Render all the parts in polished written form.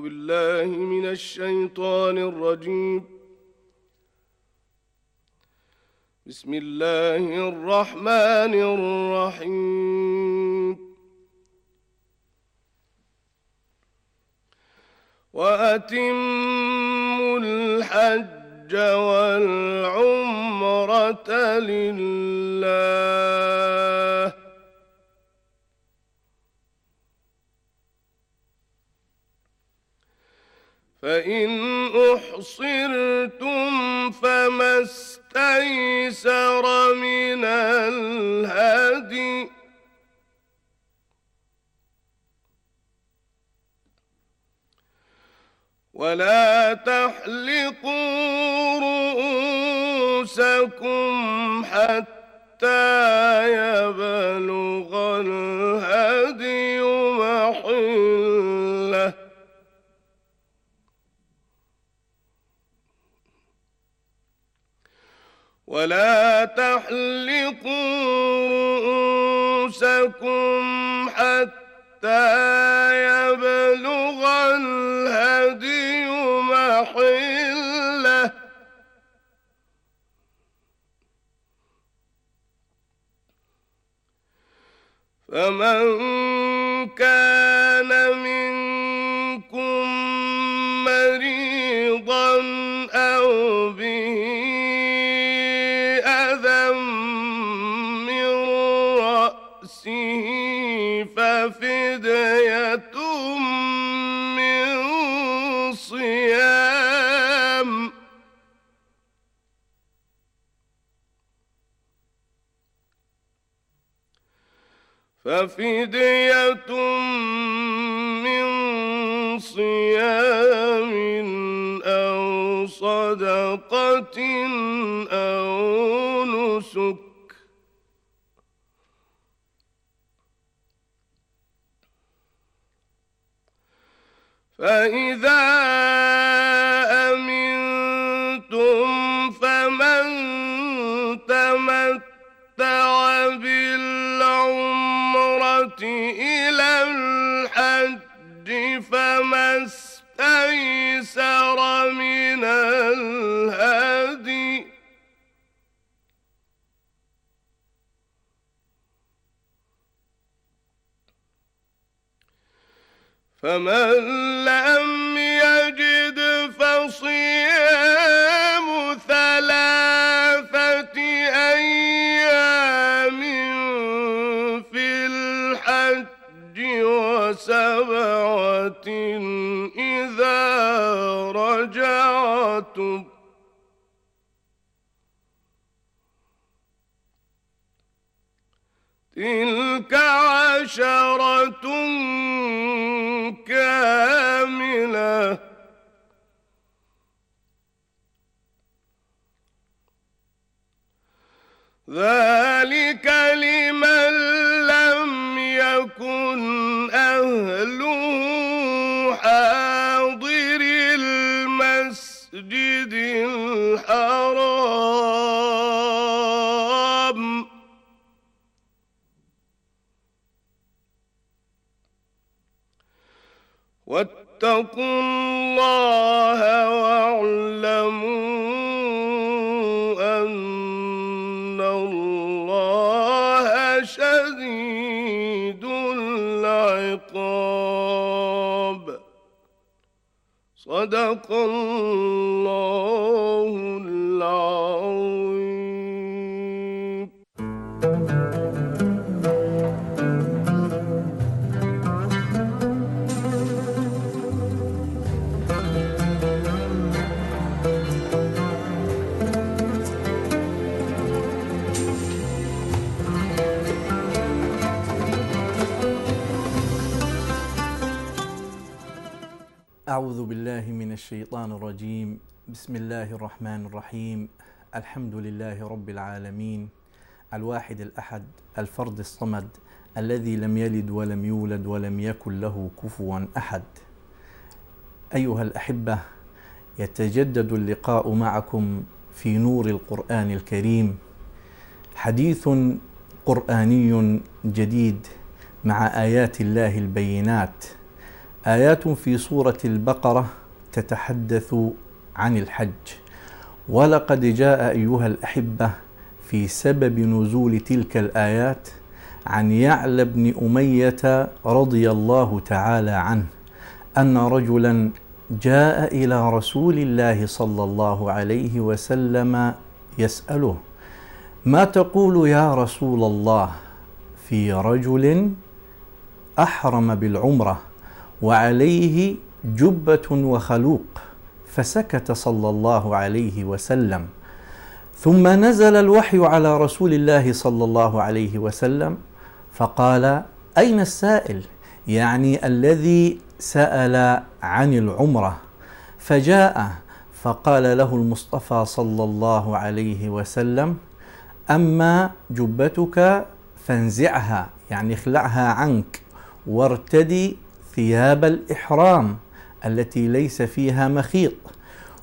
بالله من الشيطان الرجيم. بسم الله الرحمن الرحيم. وأتموا الحج والعمرة لله فإن أحصرتم فما استيسر من الهدي ولا تحلقوا رؤوسكم حتى يبلغ الهدي محله ولا تحلقوا رؤوسكم حتى يبلغ الهدي محله فمن كان منكم مريضا أو به أذى من رأسه ففدية من صيام أو صدقة أو نسك فإذا أمنتم فمن تمتع بالعمرة إلى الحج فما استيسر من الهدي فمن لم يجد فصيام 3 أيام في الحج و7 إذا رجعتم تلك 10 كاملة ذلك لمن لم يكن أهله حاضر المسجد الحرام واتقوا الله واعلموا أن الله شديد العقاب. صدق الله العظيم. أعوذ بالله من الشيطان الرجيم. بسم الله الرحمن الرحيم. الحمد لله رب العالمين، الواحد الأحد الفرد الصمد الذي لم يلد ولم يولد ولم يكن له كفوا أحد. أيها الأحبة، يتجدد اللقاء معكم في نور القرآن الكريم، حديث قرآني جديد مع آيات الله البينات، آيات في سورة البقرة تتحدث عن الحج، ولقد جاء أيها الأحبة في سبب نزول تلك الآيات عن يعلى بن أمية رضي الله تعالى عنه أن رجلا جاء إلى رسول الله صلى الله عليه وسلم يسأله: ما تقول يا رسول الله في رجل أحرم بالعمرة وعليه جبة وخلوق؟ فسكت صلى الله عليه وسلم، ثم نزل الوحي على رسول الله صلى الله عليه وسلم فقال: أين السائل؟ يعني الذي سأل عن العمرة. فجاء فقال له المصطفى صلى الله عليه وسلم: أما جبتك فانزعها، يعني اخلعها عنك وارتدي ثياب الإحرام التي ليس فيها مخيط،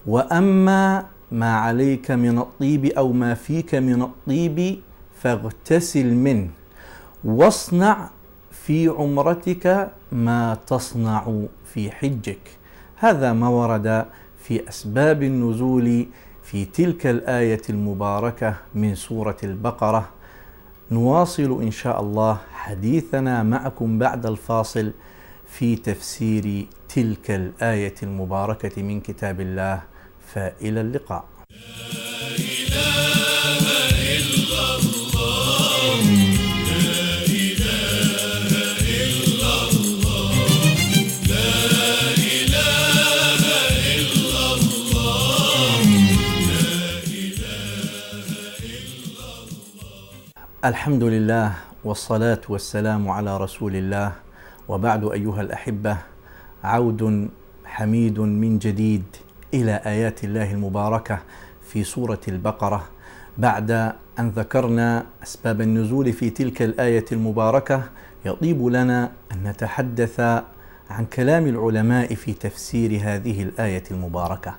وأما ما عليك من الطيب أو ما فيك من الطيب فاغتسل منه، واصنع في عمرتك ما تصنع في حجك. هذا ما ورد في أسباب النزول في تلك الآية المباركة من سورة البقرة. نواصل إن شاء الله حديثنا معكم بعد الفاصل في تفسير تلك الآية المباركة من كتاب الله، فإلى اللقاء. الحمد لله والصلاة والسلام على رسول الله، وبعد أيها الأحبة، عود حميد من جديد إلى آيات الله المباركة في سورة البقرة، بعد أن ذكرنا أسباب النزول في تلك الآية المباركة. يطيب لنا أن نتحدث عن كلام العلماء في تفسير هذه الآية المباركة.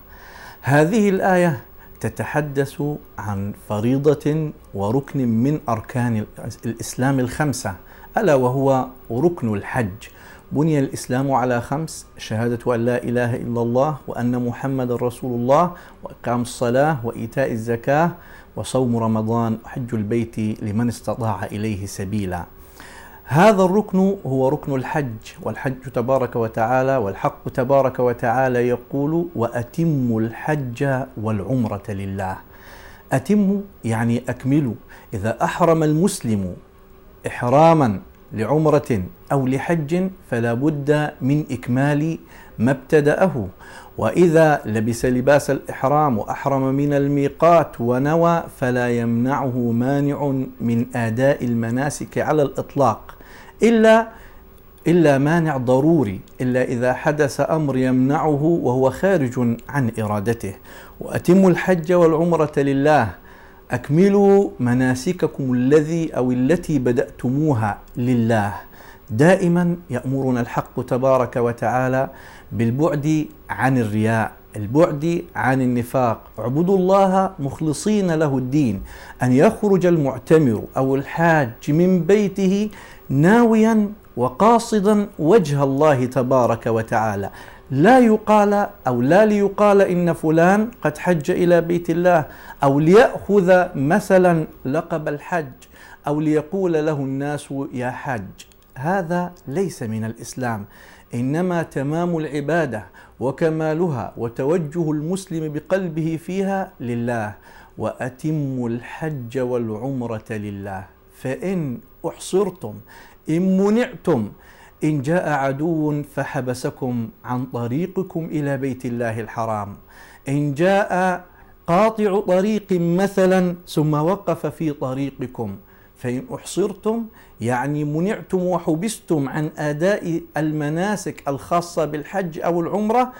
هذه الآية تتحدث عن فريضة وركن من أركان الإسلام الخمسة، ألا وهو ركن الحج. بني الإسلام على 5: شهادة أن لا إله إلا الله وأن محمد رسول الله، وإقام الصلاة، وإيتاء الزكاة، وصوم رمضان، وحج البيت لمن استطاع إليه سبيلا. هذا الركن هو ركن الحج، والحج تبارك وتعالى والحق تبارك وتعالى يقول: وأتموا الحج والعمرة لله. أتموا يعني أكملوا. إذا أحرم المسلم إحراما لعمرة أو لحج فلا بد من إكمال ما ابتدأه، وإذا لبس لباس الإحرام وأحرم من الميقات ونوى فلا يمنعه مانع من أداء المناسك على الإطلاق، إلا مانع ضروري، إلا إذا حدث أمر يمنعه وهو خارج عن إرادته. وأتموا الحج والعمرة لله، أكملوا مناسككم التي بدأتموها لله. دائما يأمرنا الحق تبارك وتعالى بالبعد عن الرياء، البعد عن النفاق. اعبدوا الله مخلصين له الدين. أن يخرج المعتمر أو الحاج من بيته ناويا وقاصدا وجه الله تبارك وتعالى، لا ليقال إن فلان قد حج إلى بيت الله، أو ليأخذ مثلا لقب الحج، أو ليقول له الناس يا حج. هذا ليس من الإسلام، إنما تمام العبادة وكمالها وتوجه المسلم بقلبه فيها لله. وأتموا الحج والعمرة لله. فإن أحصرتم، إن منعتم، إن جاء عدو فحبسكم عن طريقكم إلى بيت الله الحرام، إن جاء قاطع طريق مثلا ثم وقف في طريقكم، فإن أحصرتم يعني منعتم وحبستم عن أداء المناسك الخاصة بالحج أو العمرة،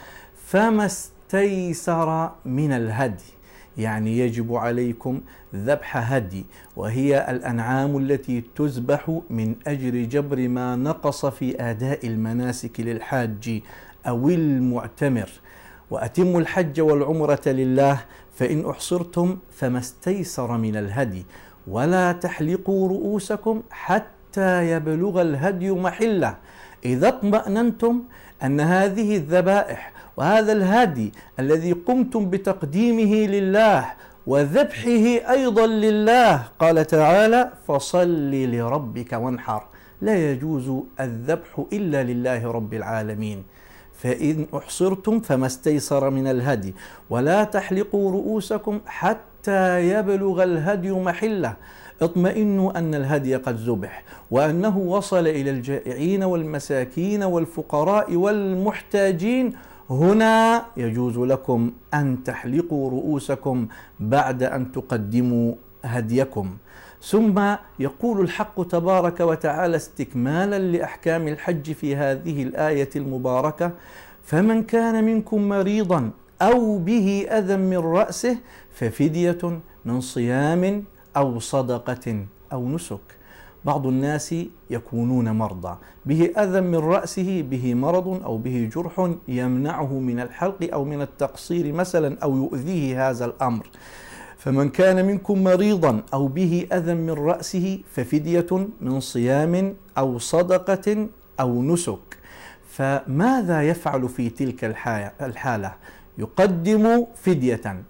فما استيسر من الهدي، يعني يجب عليكم ذبح هدي، وهي الأنعام التي تذبح من أجل جبر ما نقص في أداء المناسك للحاج أو المعتمر. وأتموا الحج والعمرة لله، فإن أحصرتم فما استيسر من الهدي، ولا تحلقوا رؤوسكم حتى يبلغ الهدي محله. إذا اطمأننتم أن هذه الذبائح وهذا الهدي الذي قمتم بتقديمه لله وذبحه أيضا لله، قال تعالى: فصل لربك وانحر، لا يجوز الذبح إلا لله رب العالمين. فإن أحصرتم فما استيسر من الهدي، ولا تحلقوا رؤوسكم حتى يبلغ الهدي محله. اطمئنوا أن الهدي قد ذبح وأنه وصل إلى الجائعين والمساكين والفقراء والمحتاجين. هنا يجوز لكم أن تحلقوا رؤوسكم بعد أن تقدموا هديكم. ثم يقول الحق تبارك وتعالى استكمالا لأحكام الحج في هذه الآية المباركة: فمن كان منكم مريضا أو به أذى من رأسه ففدية من صيام أو صدقة أو نسك. بعض الناس يكونون مرضى، به أذى من رأسه، به مرض أو به جرح يمنعه من الحلق أو من التقصير مثلا، أو يؤذيه هذا الأمر. فمن كان منكم مريضا أو به أذى من رأسه ففدية من صيام أو صدقة أو نسك. فماذا يفعل في تلك الحالة؟ يقدم فدية.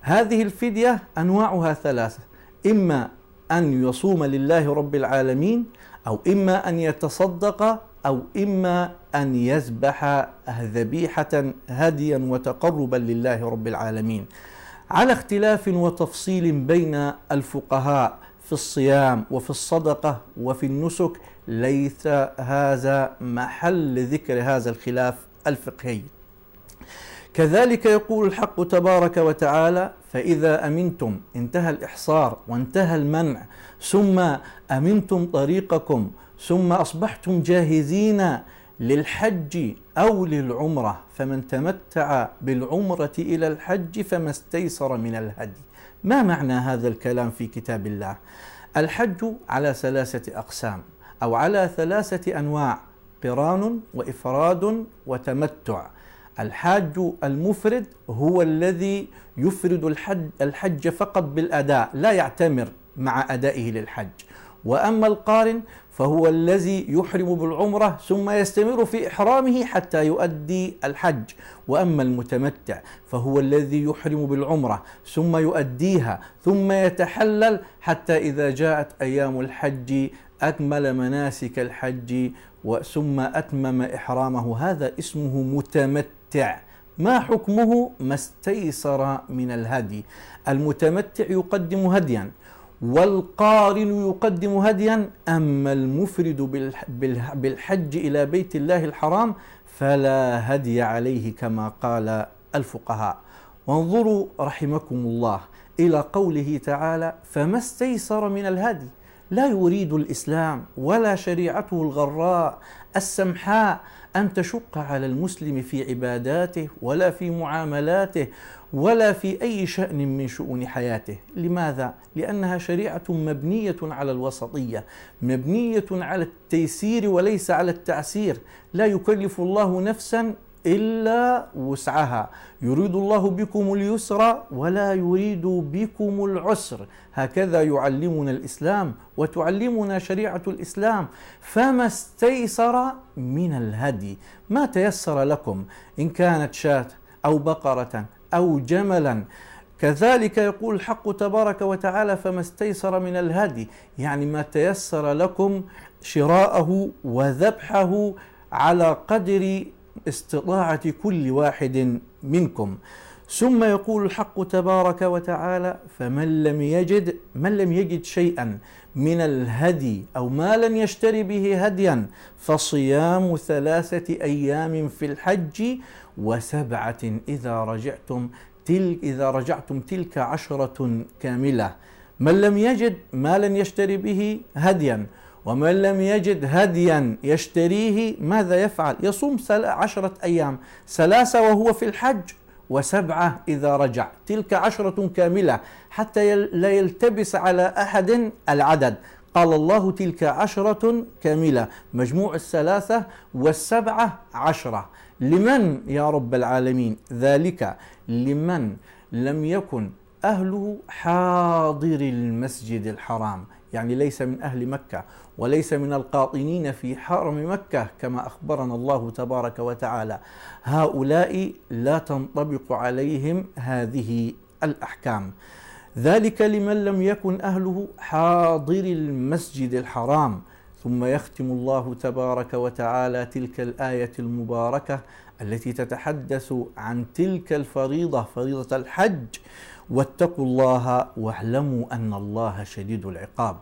هذه الفدية أنواعها ثلاثة: إما أن يصوم لله رب العالمين، أو إما أن يتصدق، أو إما أن يذبح ذبيحة هديا وتقربا لله رب العالمين، على اختلاف وتفصيل بين الفقهاء في الصيام وفي الصدقة وفي النسك. ليس هذا محل ذكر هذا الخلاف الفقهي. كذلك يقول الحق تبارك وتعالى: فإذا أمنتم، انتهى الإحصار وانتهى المنع، ثم أمنتم طريقكم، ثم أصبحتم جاهزين للحج أو للعمرة، فمن تمتع بالعمرة إلى الحج فما استيسر من الهدي. ما معنى هذا الكلام في كتاب الله؟ الحج على 3 أقسام أو على 3 أنواع: قران وإفراد وتمتع. الحاج المفرد هو الذي يفرد الحج فقط بالأداء، لا يعتمر مع أدائه للحج. وأما القارن فهو الذي يحرم بالعمرة ثم يستمر في إحرامه حتى يؤدي الحج. وأما المتمتع فهو الذي يحرم بالعمرة ثم يؤديها ثم يتحلل حتى إذا جاءت أيام الحج أكمل مناسك الحج ثم أتمم إحرامه. هذا اسمه متمتع. ما حكمه؟ ما استيسر من الهدي. المتمتع يقدم هديا، والقارن يقدم هديا. أما المفرد بالحج إلى بيت الله الحرام فلا هدي عليه كما قال الفقهاء. وانظروا رحمكم الله إلى قوله تعالى: فما استيسر من الهدي. لا يريد الإسلام ولا شريعته الغراء السمحاء أن تشق على المسلم في عباداته ولا في معاملاته ولا في أي شأن من شؤون حياته. لماذا؟ لأنها شريعة مبنية على الوسطية، مبنية على التيسير وليس على التعسير. لا يكلف الله نفسا إلا وسعها، يريد الله بكم اليسر ولا يريد بكم العسر. هكذا يعلمنا الإسلام وتعلمنا شريعة الإسلام. فما استيسر من الهدي، ما تيسر لكم، إن كانت شاة أو بقرة أو جملا. كذلك يقول الحق تبارك وتعالى: فما استيسر من الهدي، يعني ما تيسر لكم شراءه وذبحه على قدر استطاعة كل واحد منكم. ثم يقول الحق تبارك وتعالى: فمن لم يجد شيئا من الهدي أو ما لن يشتري به هديا فصيام 3 أيام في الحج و7 إذا رجعتم تلك 10 كاملة. من لم يجد ما لن يشتري به هديا ومن لم يجد هديا يشتريه ماذا يفعل؟ يصوم 10 أيام، 3 وهو في الحج و7 إذا رجع، تلك 10 كاملة حتى لا يلتبس على أحد العدد. قال الله: تلك 10 كاملة، مجموع 3 و7 10. لمن يا رب العالمين؟ ذلك لمن لم يكن أهله حاضر المسجد الحرام، يعني ليس من أهل مكة وليس من القاطنين في حرم مكة كما أخبرنا الله تبارك وتعالى. هؤلاء لا تنطبق عليهم هذه الأحكام. ذلك لمن لم يكن أهله حاضر المسجد الحرام. ثم يختم الله تبارك وتعالى تلك الآية المباركة التي تتحدث عن تلك الفريضة، فريضة الحج: واتقوا الله واعلموا أن الله شديد العقاب.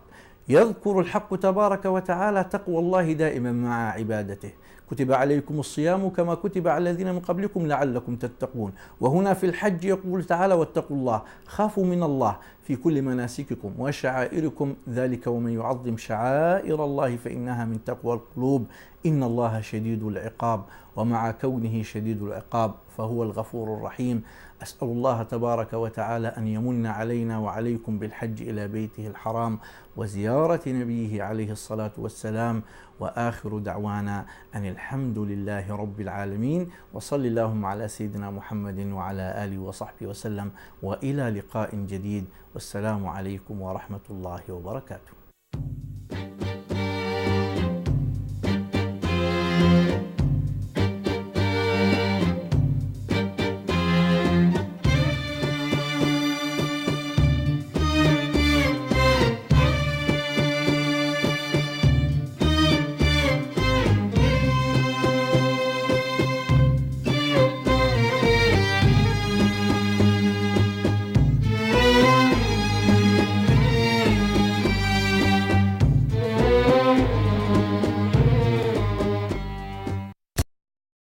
يذكر الحق تبارك وتعالى تقوى الله دائما مع عبادته. كتب عليكم الصيام كما كتب على الذين من قبلكم لعلكم تتقون. وهنا في الحج يقول تعالى: واتقوا الله، خافوا من الله في كل مناسككم وشعائركم، ذلك ومن يعظم شعائر الله فإنها من تقوى القلوب، إن الله شديد العقاب. ومع كونه شديد العقاب فهو الغفور الرحيم. أسأل الله تبارك وتعالى أن يمن علينا وعليكم بالحج إلى بيته الحرام وزيارة نبيه عليه الصلاة والسلام. وآخر دعوانا أن الحمد لله رب العالمين، وصل اللهم على سيدنا محمد وعلى آله وصحبه وسلم، وإلى لقاء جديد، والسلام عليكم ورحمة الله وبركاته.